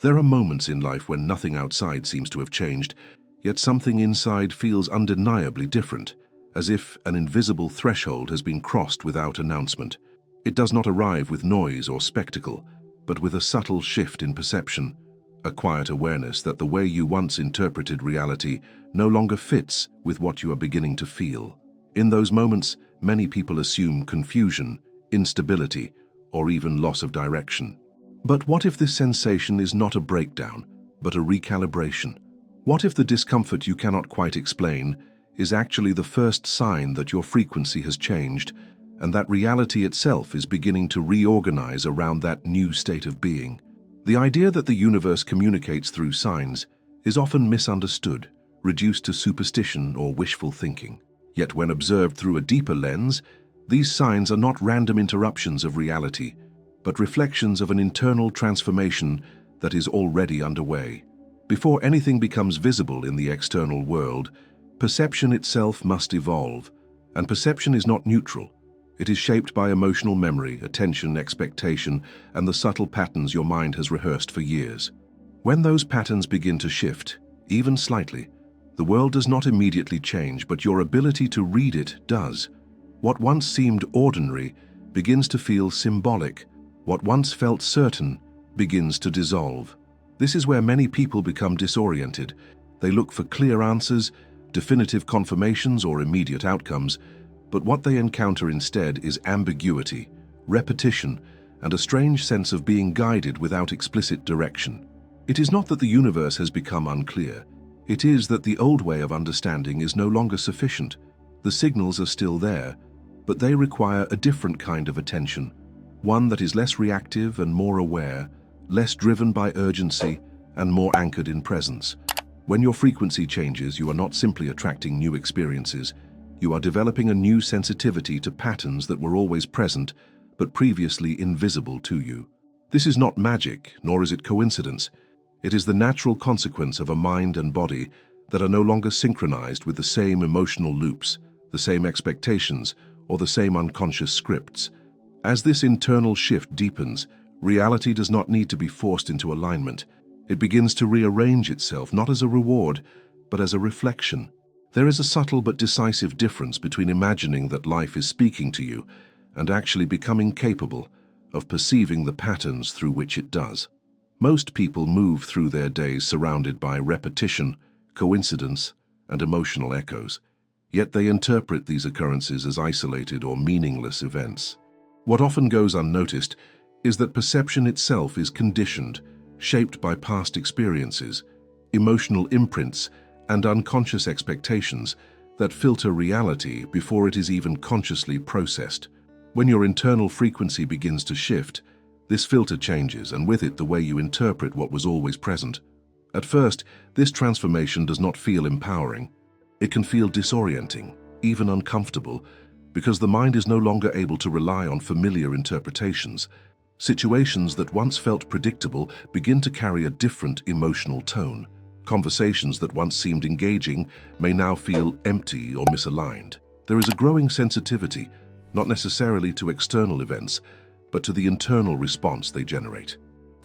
There are moments in life when nothing outside seems to have changed, yet something inside feels undeniably different, as if an invisible threshold has been crossed without announcement. It does not arrive with noise or spectacle, but with a subtle shift in perception, a quiet awareness that the way you once interpreted reality no longer fits with what you are beginning to feel. In those moments, many people assume confusion, instability, or even loss of direction. But what if this sensation is not a breakdown, but a recalibration? What if the discomfort you cannot quite explain is actually the first sign that your frequency has changed and that reality itself is beginning to reorganize around that new state of being? The idea that the universe communicates through signs is often misunderstood, reduced to superstition or wishful thinking. Yet when observed through a deeper lens, these signs are not random interruptions of reality, but reflections of an internal transformation that is already underway. Before anything becomes visible in the external world, perception itself must evolve. And perception is not neutral. It is shaped by emotional memory, attention, expectation, and the subtle patterns your mind has rehearsed for years. When those patterns begin to shift, even slightly, the world does not immediately change, but your ability to read it does. What once seemed ordinary begins to feel symbolic. What once felt certain begins to dissolve. This is where many people become disoriented. They look for clear answers, definitive confirmations, or immediate outcomes, but what they encounter instead is ambiguity, repetition, and a strange sense of being guided without explicit direction. It is not that the universe has become unclear. It is that the old way of understanding is no longer sufficient. The signals are still there, but they require a different kind of attention. One that is less reactive and more aware, less driven by urgency, and more anchored in presence. When your frequency changes, you are not simply attracting new experiences. You are developing a new sensitivity to patterns that were always present, but previously invisible to you. This is not magic, nor is it coincidence. It is the natural consequence of a mind and body that are no longer synchronized with the same emotional loops, the same expectations, or the same unconscious scripts. As this internal shift deepens, reality does not need to be forced into alignment. It begins to rearrange itself, not as a reward, but as a reflection. There is a subtle but decisive difference between imagining that life is speaking to you and actually becoming capable of perceiving the patterns through which it does. Most people move through their days surrounded by repetition, coincidence, and emotional echoes, yet they interpret these occurrences as isolated or meaningless events. What often goes unnoticed is that perception itself is conditioned, shaped by past experiences, emotional imprints, and unconscious expectations that filter reality before it is even consciously processed. When your internal frequency begins to shift, this filter changes, and with it the way you interpret what was always present. At first, this transformation does not feel empowering. It can feel disorienting, even uncomfortable, because the mind is no longer able to rely on familiar interpretations. Situations that once felt predictable begin to carry a different emotional tone. Conversations that once seemed engaging may now feel empty or misaligned. There is a growing sensitivity, not necessarily to external events, but to the internal response they generate.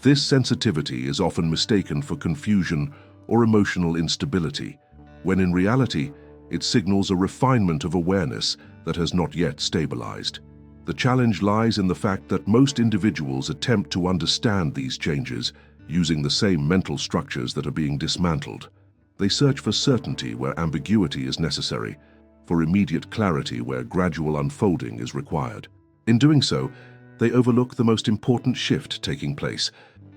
This sensitivity is often mistaken for confusion or emotional instability, when in reality, it signals a refinement of awareness that has not yet stabilized. The challenge lies in the fact that most individuals attempt to understand these changes using the same mental structures that are being dismantled. They search for certainty where ambiguity is necessary, for immediate clarity where gradual unfolding is required. In doing so, they overlook the most important shift taking place,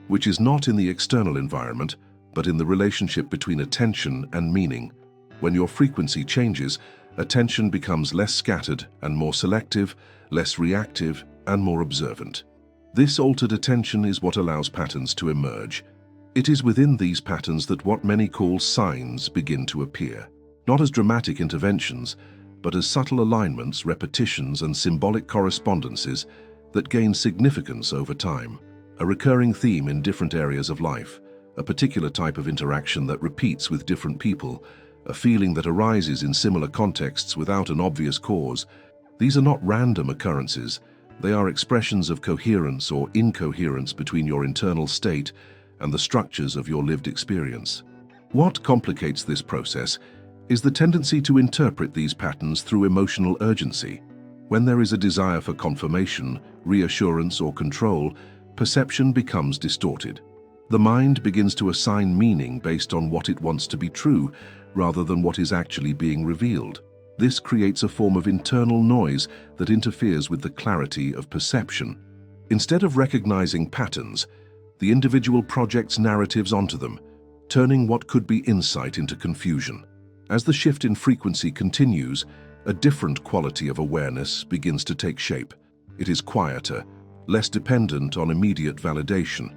which is not in the external environment, but in the relationship between attention and meaning. When your frequency changes, attention becomes less scattered and more selective, less reactive and more observant. This altered attention is what allows patterns to emerge. It is within these patterns that what many call signs begin to appear, not as dramatic interventions, but as subtle alignments, repetitions, and symbolic correspondences that gain significance over time. A recurring theme in different areas of life, a particular type of interaction that repeats with different people, a feeling that arises in similar contexts without an obvious cause. These are not random occurrences. They are expressions of coherence or incoherence between your internal state and the structures of your lived experience. What complicates this process is the tendency to interpret these patterns through emotional urgency. When there is a desire for confirmation, reassurance, or control, perception becomes distorted. The mind begins to assign meaning based on what it wants to be true, rather than what is actually being revealed. This creates a form of internal noise that interferes with the clarity of perception. Instead of recognizing patterns, the individual projects narratives onto them, turning what could be insight into confusion. As the shift in frequency continues, a different quality of awareness begins to take shape. It is quieter, less dependent on immediate validation,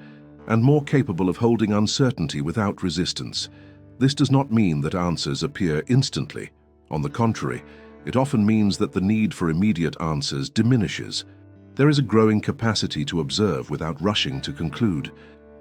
and more capable of holding uncertainty without resistance. This does not mean that answers appear instantly. On the contrary, it often means that the need for immediate answers diminishes. There is a growing capacity to observe without rushing to conclude,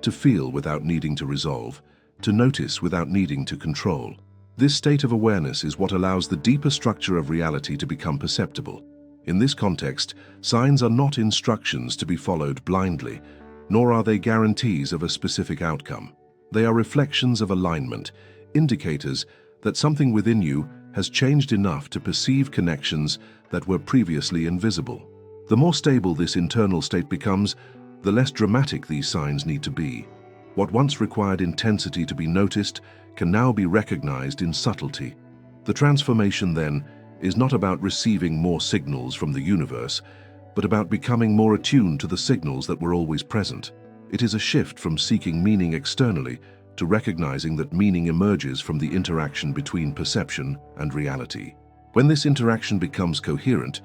to feel without needing to resolve, to notice without needing to control. This state of awareness is what allows the deeper structure of reality to become perceptible. In this context, signs are not instructions to be followed blindly, nor are they guarantees of a specific outcome. They are reflections of alignment, indicators that something within you has changed enough to perceive connections that were previously invisible. The more stable this internal state becomes, the less dramatic these signs need to be. What once required intensity to be noticed can now be recognized in subtlety. The transformation, then, is not about receiving more signals from the universe, but about becoming more attuned to the signals that were always present. It is a shift from seeking meaning externally to recognizing that meaning emerges from the interaction between perception and reality. When this interaction becomes coherent,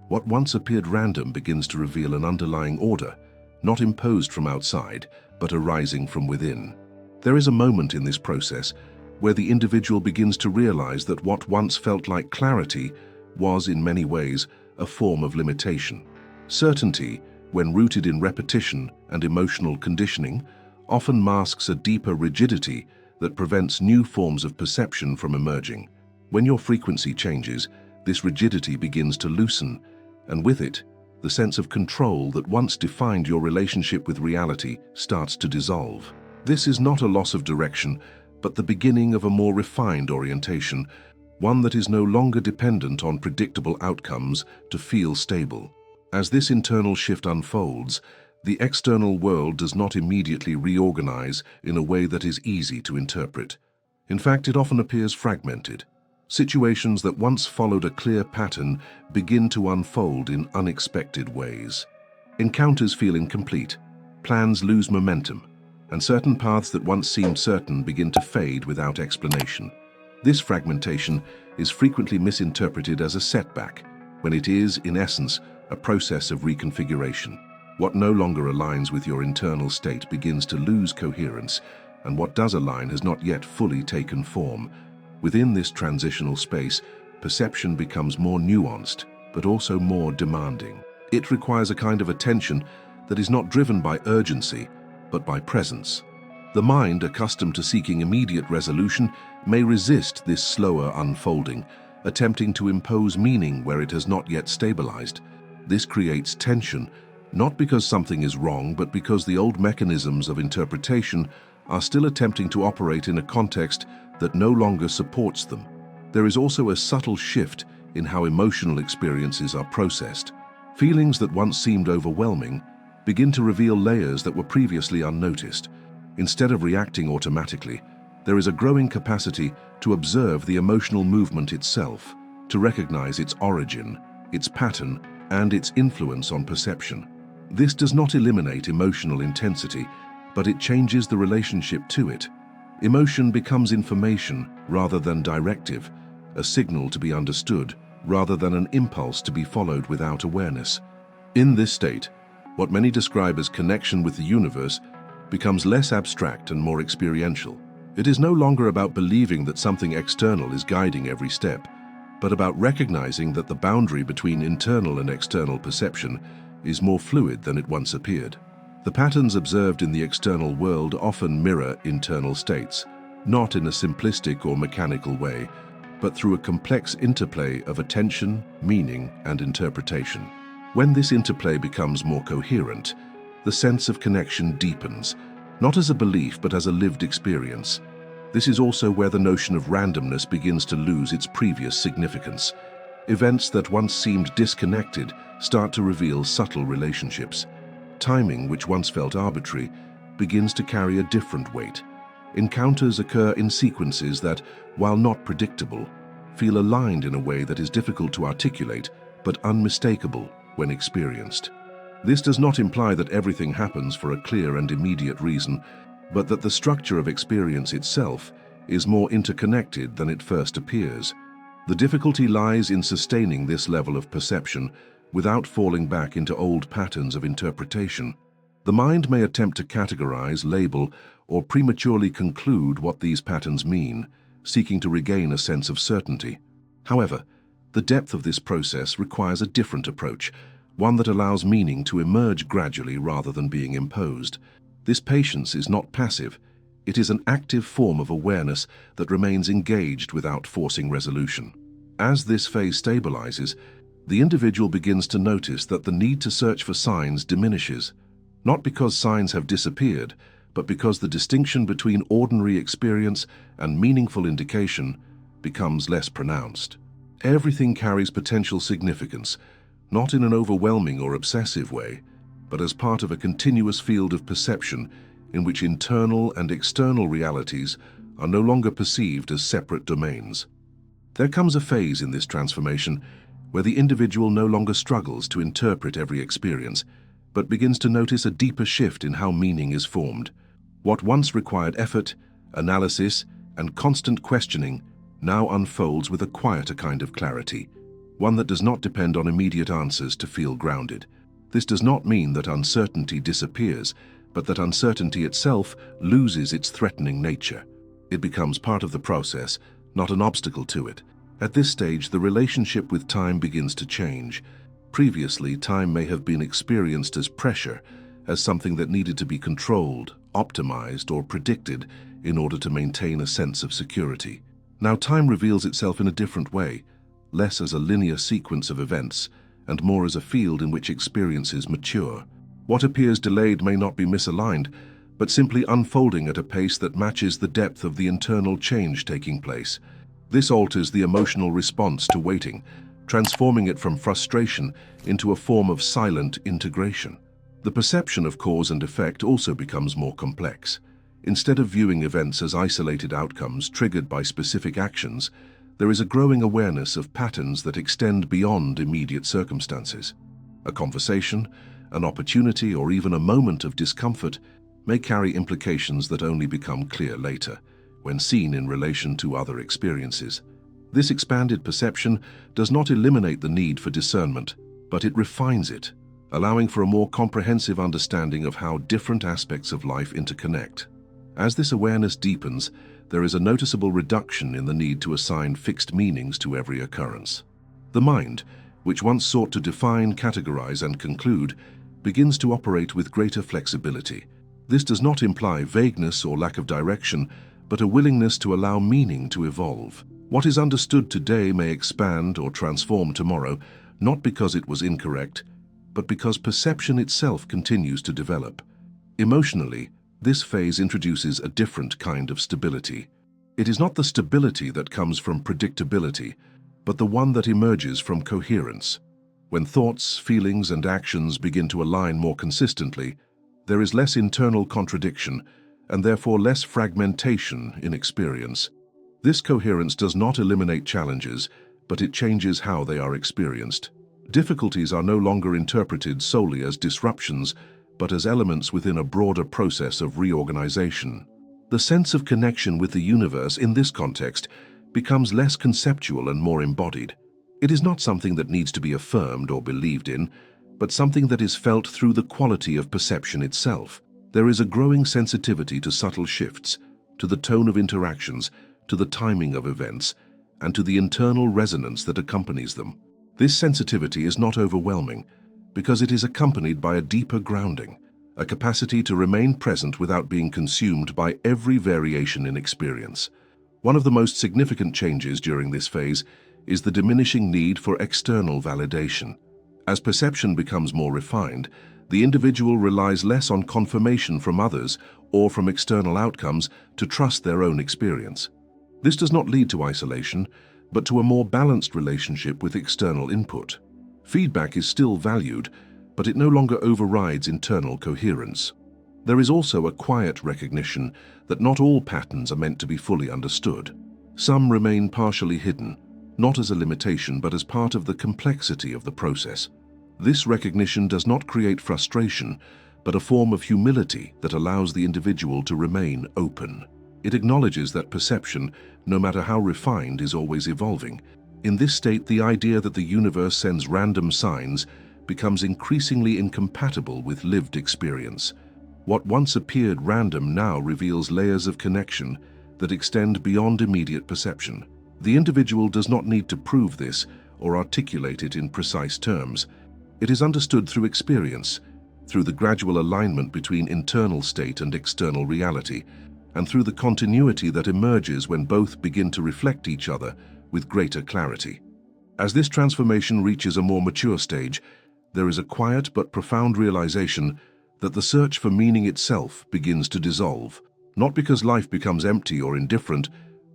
what once appeared random begins to reveal an underlying order, not imposed from outside, but arising from within. There is a moment in this process where the individual begins to realize that what once felt like clarity was, in many ways, a form of limitation. Certainty, when rooted in repetition and emotional conditioning, often masks a deeper rigidity that prevents new forms of perception from emerging. When your frequency changes, this rigidity begins to loosen, and with it, the sense of control that once defined your relationship with reality starts to dissolve. This is not a loss of direction, but the beginning of a more refined orientation, one that is no longer dependent on predictable outcomes to feel stable. As this internal shift unfolds, the external world does not immediately reorganize in a way that is easy to interpret. In fact, it often appears fragmented. Situations that once followed a clear pattern begin to unfold in unexpected ways. Encounters feel incomplete, plans lose momentum, and certain paths that once seemed certain begin to fade without explanation. This fragmentation is frequently misinterpreted as a setback, when it is, in essence, a process of reconfiguration. What no longer aligns with your internal state begins to lose coherence, and what does align has not yet fully taken form. Within this transitional space, perception becomes more nuanced, but also more demanding. It requires a kind of attention that is not driven by urgency, but by presence. The mind, accustomed to seeking immediate resolution, may resist this slower unfolding, attempting to impose meaning where it has not yet stabilized. This creates tension, not because something is wrong, but because the old mechanisms of interpretation are still attempting to operate in a context that no longer supports them. There is also a subtle shift in how emotional experiences are processed. Feelings that once seemed overwhelming begin to reveal layers that were previously unnoticed. Instead of reacting automatically, there is a growing capacity to observe the emotional movement itself, to recognize its origin, its pattern, and its influence on perception. This does not eliminate emotional intensity, but it changes the relationship to it. Emotion becomes information rather than directive, a signal to be understood rather than an impulse to be followed without awareness. In this state, what many describe as connection with the universe becomes less abstract and more experiential. It is no longer about believing that something external is guiding every step, but about recognizing that the boundary between internal and external perception is more fluid than it once appeared. The patterns observed in the external world often mirror internal states, not in a simplistic or mechanical way, but through a complex interplay of attention, meaning, and interpretation. When this interplay becomes more coherent, the sense of connection deepens, not as a belief but as a lived experience. This is also where the notion of randomness begins to lose its previous significance. Events that once seemed disconnected start to reveal subtle relationships. Timing, which once felt arbitrary, begins to carry a different weight. Encounters occur in sequences that, while not predictable, feel aligned in a way that is difficult to articulate but unmistakable when experienced. This does not imply that everything happens for a clear and immediate reason, but that the structure of experience itself is more interconnected than it first appears. The difficulty lies in sustaining this level of perception without falling back into old patterns of interpretation. The mind may attempt to categorize, label, or prematurely conclude what these patterns mean, seeking to regain a sense of certainty. However, the depth of this process requires a different approach, one that allows meaning to emerge gradually rather than being imposed. This patience is not passive. It is an active form of awareness that remains engaged without forcing resolution. As this phase stabilizes, the individual begins to notice that the need to search for signs diminishes, not because signs have disappeared, but because the distinction between ordinary experience and meaningful indication becomes less pronounced. Everything carries potential significance, not in an overwhelming or obsessive way, but as part of a continuous field of perception in which internal and external realities are no longer perceived as separate domains. There comes a phase in this transformation where the individual no longer struggles to interpret every experience, but begins to notice a deeper shift in how meaning is formed. What once required effort, analysis, and constant questioning now unfolds with a quieter kind of clarity, one that does not depend on immediate answers to feel grounded. This does not mean that uncertainty disappears, but that uncertainty itself loses its threatening nature. It becomes part of the process, not an obstacle to it. At this stage, the relationship with time begins to change. Previously, time may have been experienced as pressure, as something that needed to be controlled, optimized, or predicted in order to maintain a sense of security. Now time reveals itself in a different way, less as a linear sequence of events, and more as a field in which experiences mature. What appears delayed may not be misaligned, but simply unfolding at a pace that matches the depth of the internal change taking place. This alters the emotional response to waiting, transforming it from frustration into a form of silent integration. The perception of cause and effect also becomes more complex. Instead of viewing events as isolated outcomes triggered by specific actions, there is a growing awareness of patterns that extend beyond immediate circumstances. A conversation, an opportunity, or even a moment of discomfort may carry implications that only become clear later, when seen in relation to other experiences. This expanded perception does not eliminate the need for discernment, but it refines it, allowing for a more comprehensive understanding of how different aspects of life interconnect. As this awareness deepens, there is a noticeable reduction in the need to assign fixed meanings to every occurrence. The mind, which once sought to define, categorize, and conclude, begins to operate with greater flexibility. This does not imply vagueness or lack of direction, but a willingness to allow meaning to evolve. What is understood today may expand or transform tomorrow, not because it was incorrect, but because perception itself continues to develop. Emotionally, this phase introduces a different kind of stability. It is not the stability that comes from predictability, but the one that emerges from coherence. When thoughts, feelings, and actions begin to align more consistently, there is less internal contradiction and therefore less fragmentation in experience. This coherence does not eliminate challenges, but it changes how they are experienced. Difficulties are no longer interpreted solely as disruptions, but as elements within a broader process of reorganization. The sense of connection with the universe in this context becomes less conceptual and more embodied. It is not something that needs to be affirmed or believed in, but something that is felt through the quality of perception itself. There is a growing sensitivity to subtle shifts, to the tone of interactions, to the timing of events, and to the internal resonance that accompanies them. This sensitivity is not overwhelming, because it is accompanied by a deeper grounding, a capacity to remain present without being consumed by every variation in experience. One of the most significant changes during this phase is the diminishing need for external validation. As perception becomes more refined, the individual relies less on confirmation from others or from external outcomes to trust their own experience. This does not lead to isolation, but to a more balanced relationship with external input. Feedback is still valued, but it no longer overrides internal coherence. There is also a quiet recognition that not all patterns are meant to be fully understood. Some remain partially hidden, not as a limitation but as part of the complexity of the process. This recognition does not create frustration, but a form of humility that allows the individual to remain open. It acknowledges that perception, no matter how refined, is always evolving. In this state, the idea that the universe sends random signs becomes increasingly incompatible with lived experience. What once appeared random now reveals layers of connection that extend beyond immediate perception. The individual does not need to prove this or articulate it in precise terms. It is understood through experience, through the gradual alignment between internal state and external reality, and through the continuity that emerges when both begin to reflect each other with greater clarity. As this transformation reaches a more mature stage, there is a quiet but profound realization that the search for meaning itself begins to dissolve, not because life becomes empty or indifferent,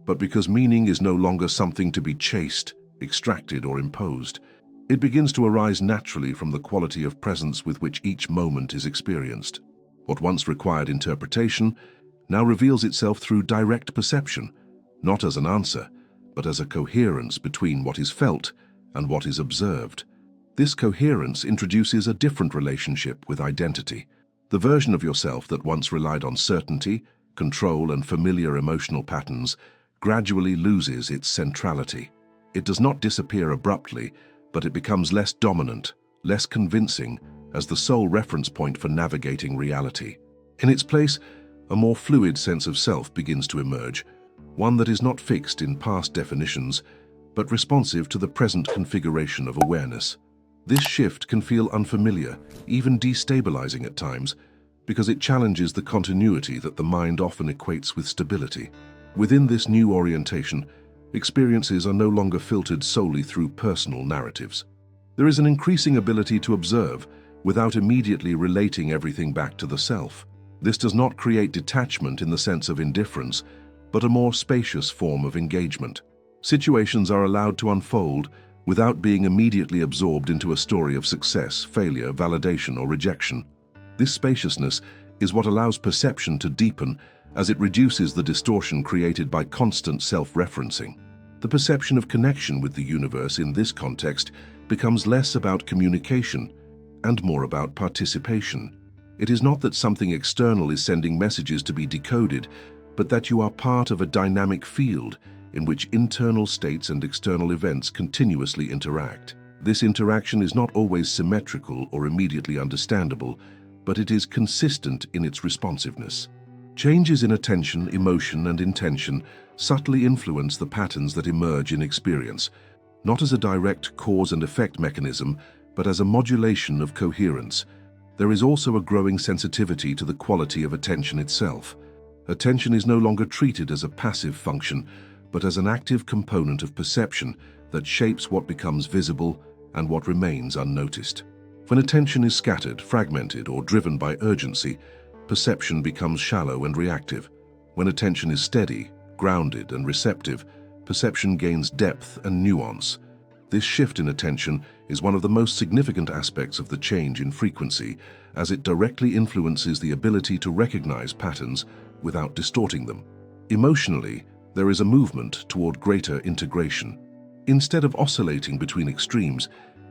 but because meaning is no longer something to be chased, extracted, or imposed. It begins to arise naturally from the quality of presence with which each moment is experienced. What once required interpretation now reveals itself through direct perception, not as an answer, but as a coherence between what is felt and what is observed. This coherence introduces a different relationship with identity. The version of yourself that once relied on certainty, control, and familiar emotional patterns gradually loses its centrality. It does not disappear abruptly, but it becomes less dominant, less convincing, as the sole reference point for navigating reality. In its place, a more fluid sense of self begins to emerge, one that is not fixed in past definitions, but responsive to the present configuration of awareness. This shift can feel unfamiliar, even destabilizing at times, because it challenges the continuity that the mind often equates with stability. Within this new orientation, experiences are no longer filtered solely through personal narratives. There is an increasing ability to observe without immediately relating everything back to the self. This does not create detachment in the sense of indifference, but a more spacious form of engagement. Situations are allowed to unfold without being immediately absorbed into a story of success, failure, validation, or rejection. This spaciousness is what allows perception to deepen as it reduces the distortion created by constant self-referencing. The perception of connection with the universe in this context becomes less about communication and more about participation. It is not that something external is sending messages to be decoded, but that you are part of a dynamic field in which internal states and external events continuously interact. This interaction is not always symmetrical or immediately understandable, but it is consistent in its responsiveness. Changes in attention, emotion, and intention subtly influence the patterns that emerge in experience, not as a direct cause and effect mechanism, but as a modulation of coherence. There is also a growing sensitivity to the quality of attention itself. Attention is no longer treated as a passive function, but as an active component of perception that shapes what becomes visible and what remains unnoticed. When attention is scattered, fragmented, or driven by urgency, perception becomes shallow and reactive. When attention is steady, grounded, and receptive, perception gains depth and nuance. This shift in attention is one of the most significant aspects of the change in frequency, as it directly influences the ability to recognize patterns without distorting them. Emotionally, there is a movement toward greater integration. Instead of oscillating between extremes,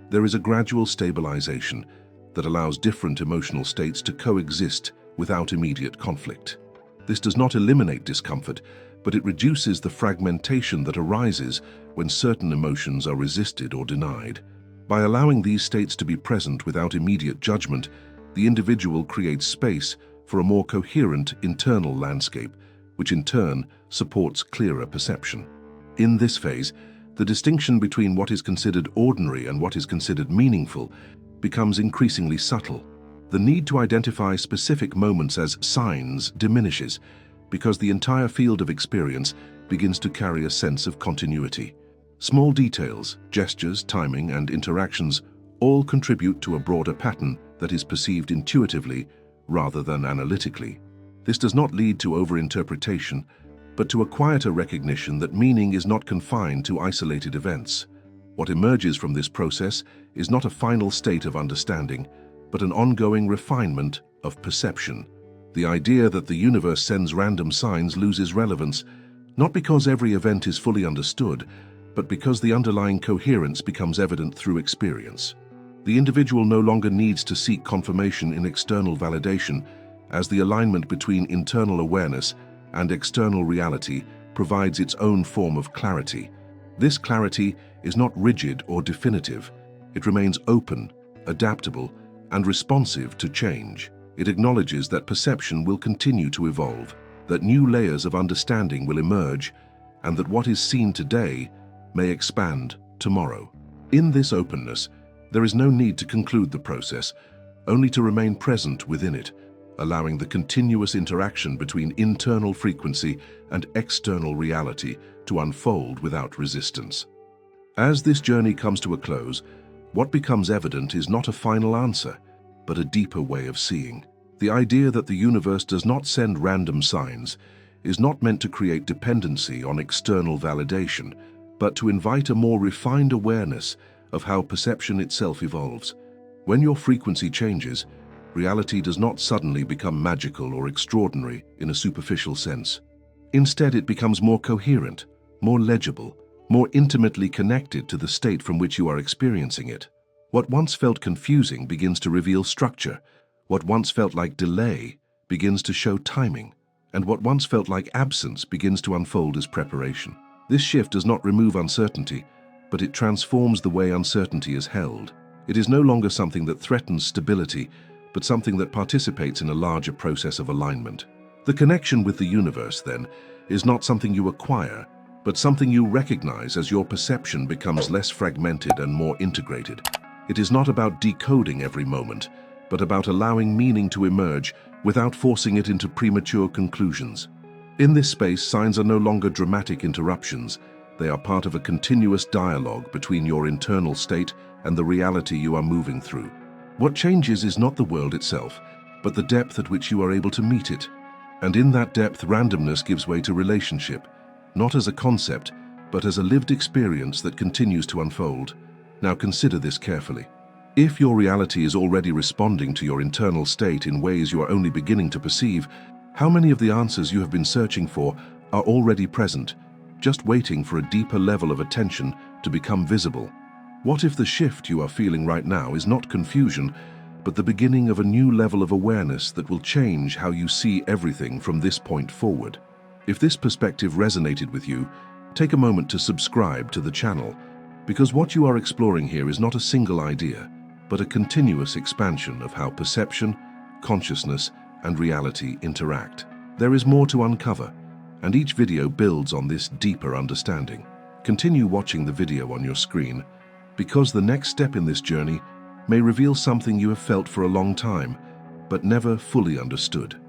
there is a gradual stabilization that allows different emotional states to coexist without immediate conflict. This does not eliminate discomfort, but it reduces the fragmentation that arises when certain emotions are resisted or denied. By allowing these states to be present without immediate judgment, the individual creates space for a more coherent internal landscape, which in turn supports clearer perception. In this phase, the distinction between what is considered ordinary and what is considered meaningful becomes increasingly subtle. The need to identify specific moments as signs diminishes because the entire field of experience begins to carry a sense of continuity. Small details, gestures, timing, and interactions all contribute to a broader pattern that is perceived intuitively rather than analytically. This does not lead to overinterpretation, but to a quieter recognition that meaning is not confined to isolated events. What emerges from this process is not a final state of understanding, but an ongoing refinement of perception. The idea that the universe sends random signs loses relevance, not because every event is fully understood, but because the underlying coherence becomes evident through experience. The individual no longer needs to seek confirmation in external validation, as the alignment between internal awareness and external reality provides its own form of clarity. This clarity is not rigid or definitive. It remains open, adaptable, and responsive to change. It acknowledges that perception will continue to evolve, that new layers of understanding will emerge, and that what is seen today may expand tomorrow. In this openness, there is no need to conclude the process, only to remain present within it, allowing the continuous interaction between internal frequency and external reality to unfold without resistance. As this journey comes to a close, what becomes evident is not a final answer, but a deeper way of seeing. The idea that the universe does not send random signs is not meant to create dependency on external validation, but to invite a more refined awareness of how perception itself evolves. When your frequency changes, reality does not suddenly become magical or extraordinary in a superficial sense. Instead, it becomes more coherent, more legible, more intimately connected to the state from which you are experiencing it. What once felt confusing begins to reveal structure. What once felt like delay begins to show timing. And what once felt like absence begins to unfold as preparation. This shift does not remove uncertainty, but it transforms the way uncertainty is held. It is no longer something that threatens stability, but something that participates in a larger process of alignment. The connection with the universe, then, is not something you acquire, but something you recognize as your perception becomes less fragmented and more integrated. It is not about decoding every moment, but about allowing meaning to emerge without forcing it into premature conclusions. In this space, signs are no longer dramatic interruptions. They are part of a continuous dialogue between your internal state and the reality you are moving through. What changes is not the world itself, but the depth at which you are able to meet it. And in that depth, randomness gives way to relationship, not as a concept, but as a lived experience that continues to unfold. Now consider this carefully. If your reality is already responding to your internal state in ways you are only beginning to perceive, how many of the answers you have been searching for are already present, just waiting for a deeper level of attention to become visible? What if the shift you are feeling right now is not confusion, but the beginning of a new level of awareness that will change how you see everything from this point forward? If this perspective resonated with you, take a moment to subscribe to the channel, because what you are exploring here is not a single idea, but a continuous expansion of how perception, consciousness, and reality interact. There is more to uncover, and each video builds on this deeper understanding. Continue watching the video on your screen, because the next step in this journey may reveal something you have felt for a long time, but never fully understood.